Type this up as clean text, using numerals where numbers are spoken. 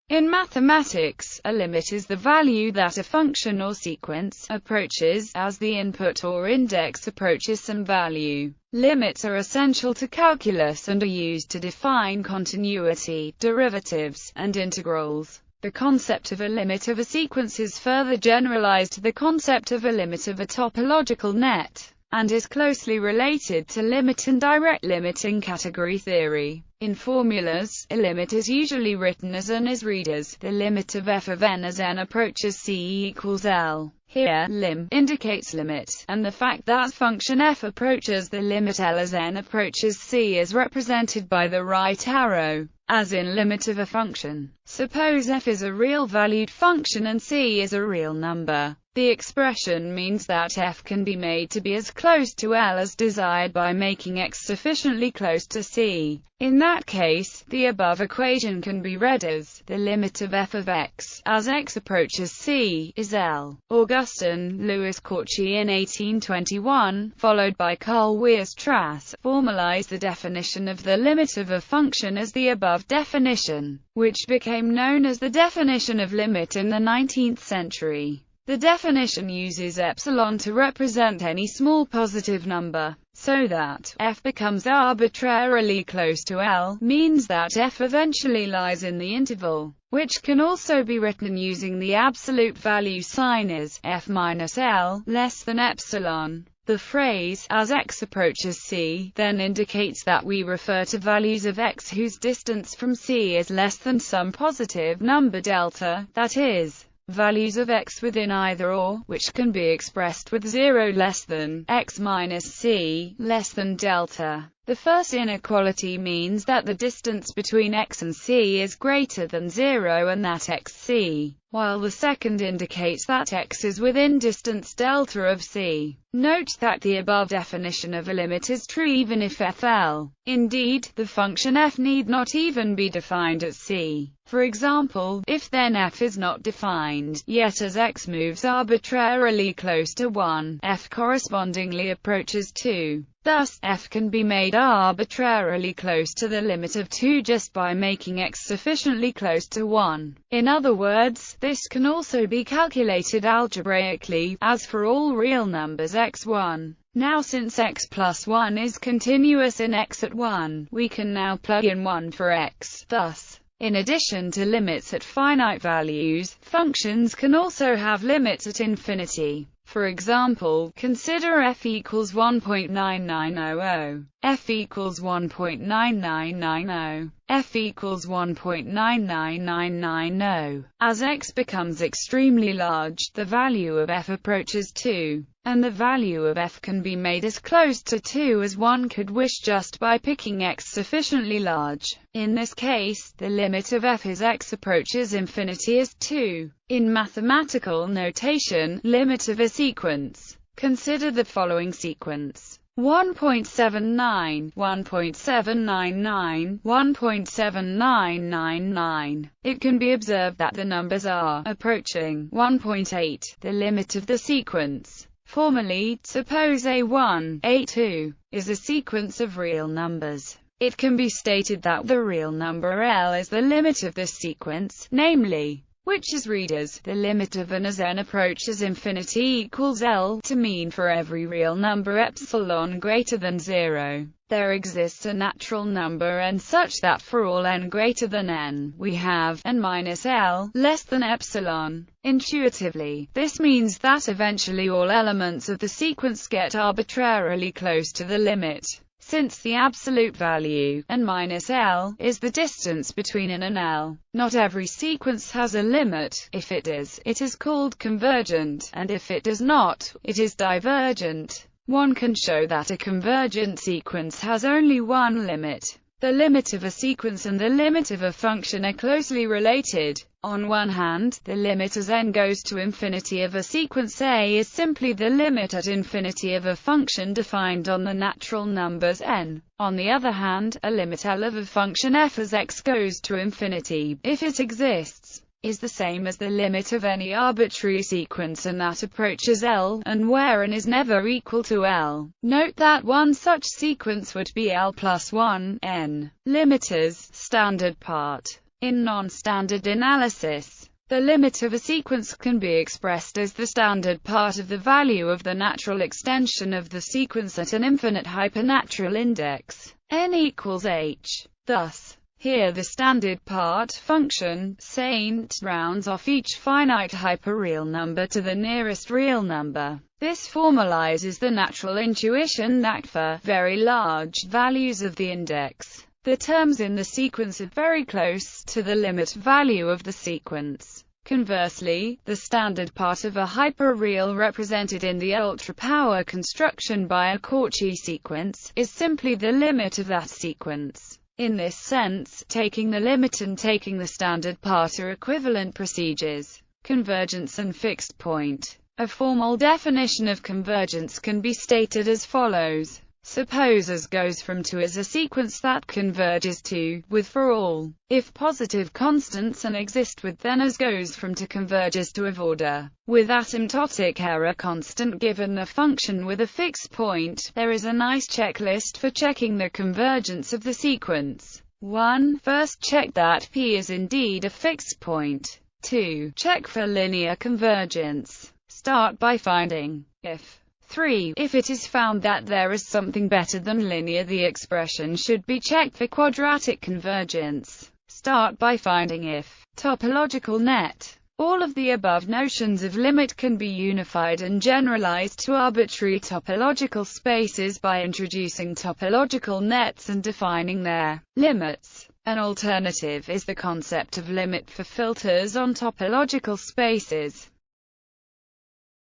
In mathematics, a limit is the value that a function or sequence approaches as the input or index approaches some value. Limits are essential to calculus and are used to define continuity, derivatives, and integrals. The concept of a limit of a sequence is further generalized to the concept of a limit of a topological net, and is closely related to limit and direct limit in category theory. In formulas, a limit is usually written as n is read as the limit of f of n as n approaches c equals L. Here, lim indicates limit, and the fact that function f approaches the limit L as n approaches c is represented by the right arrow, as in limit of a function. Suppose f is a real-valued function and c is a real number. The expression means that f can be made to be as close to L as desired by making x sufficiently close to c. In that case, the above equation can be read as the limit of f of x, as x approaches c, is L. Augustin Louis Cauchy in 1821, followed by Carl Weierstrass, formalized the definition of the limit of a function as the above definition, which became known as the definition of limit in the 19th century. The definition uses epsilon to represent any small positive number, so that f becomes arbitrarily close to L, means that f eventually lies in the interval, which can also be written using the absolute value sign as f minus L less than epsilon. The phrase, as x approaches c, then indicates that we refer to values of x whose distance from c is less than some positive number delta, that is, values of x within either or, which can be expressed with 0 less than x minus c, less than delta. The first inequality means that the distance between x and c is greater than 0 and that xc, while the second indicates that x is within distance delta of c. Note that the above definition of a limit is true even if f(L). Indeed, the function f need not even be defined at c. For example, if then f is not defined, yet as x moves arbitrarily close to 1, f correspondingly approaches 2. Thus, f can be made arbitrarily close to the limit of 2 just by making x sufficiently close to 1. In other words, this can also be calculated algebraically, as for all real numbers x1. Now since x plus 1 is continuous in x at 1, we can now plug in 1 for x. Thus, in addition to limits at finite values, functions can also have limits at infinity. For example, consider f equals 1.9900, f equals 1.9990, f equals 1.99990. As x becomes extremely large, the value of f approaches 2, and the value of f can be made as close to 2 as one could wish just by picking x sufficiently large. In this case, the limit of f as x approaches infinity is 2. In mathematical notation, limit of a sequence. Consider the following sequence: 1.79, 1.799, 1.7999. It can be observed that the numbers are approaching 1.8, the limit of the sequence. Formally, suppose A1, A2, is a sequence of real numbers. It can be stated that the real number L is the limit of this sequence, namely, which is read as the limit of n as n approaches infinity equals L, to mean for every real number epsilon greater than 0, there exists a natural number n such that for all n greater than n, we have n minus L less than epsilon. Intuitively, this means that eventually all elements of the sequence get arbitrarily close to the limit. Since the absolute value, n minus L, is the distance between n and L, not every sequence has a limit. If it is, it is called convergent, and if it does not, it is divergent. One can show that a convergent sequence has only one limit. The limit of a sequence and the limit of a function are closely related. On one hand, the limit as n goes to infinity of a sequence A is simply the limit at infinity of a function defined on the natural numbers n. On the other hand, a limit L of a function f as x goes to infinity, if it exists, is the same as the limit of any arbitrary sequence and that approaches L, and where n is never equal to L. Note that one such sequence would be L plus 1, n. Limiters, standard part. In non-standard analysis, the limit of a sequence can be expressed as the standard part of the value of the natural extension of the sequence at an infinite hypernatural index, n equals h. Thus, here the standard part function, saint, rounds off each finite hyperreal number to the nearest real number. This formalizes the natural intuition that for very large values of the index, the terms in the sequence are very close to the limit value of the sequence. Conversely, the standard part of a hyperreal represented in the ultra-power construction by a Cauchy sequence is simply the limit of that sequence. In this sense, taking the limit and taking the standard part are equivalent procedures. Convergence and fixed point. A formal definition of convergence can be stated as follows. Suppose as goes from to is a sequence that converges to, with for all, if positive constants and exist with, then as goes from to converges to of order, with asymptotic error constant given the function with a fixed point. There is a nice checklist for checking the convergence of the sequence. 1. First check that P is indeed a fixed point. 2. Check for linear convergence. Start by finding if. 3. If it is found that there is something better than linear, the expression should be checked for quadratic convergence. Start by finding if. Topological net. All of the above notions of limit can be unified and generalized to arbitrary topological spaces by introducing topological nets and defining their limits. An alternative is the concept of limit for filters on topological spaces.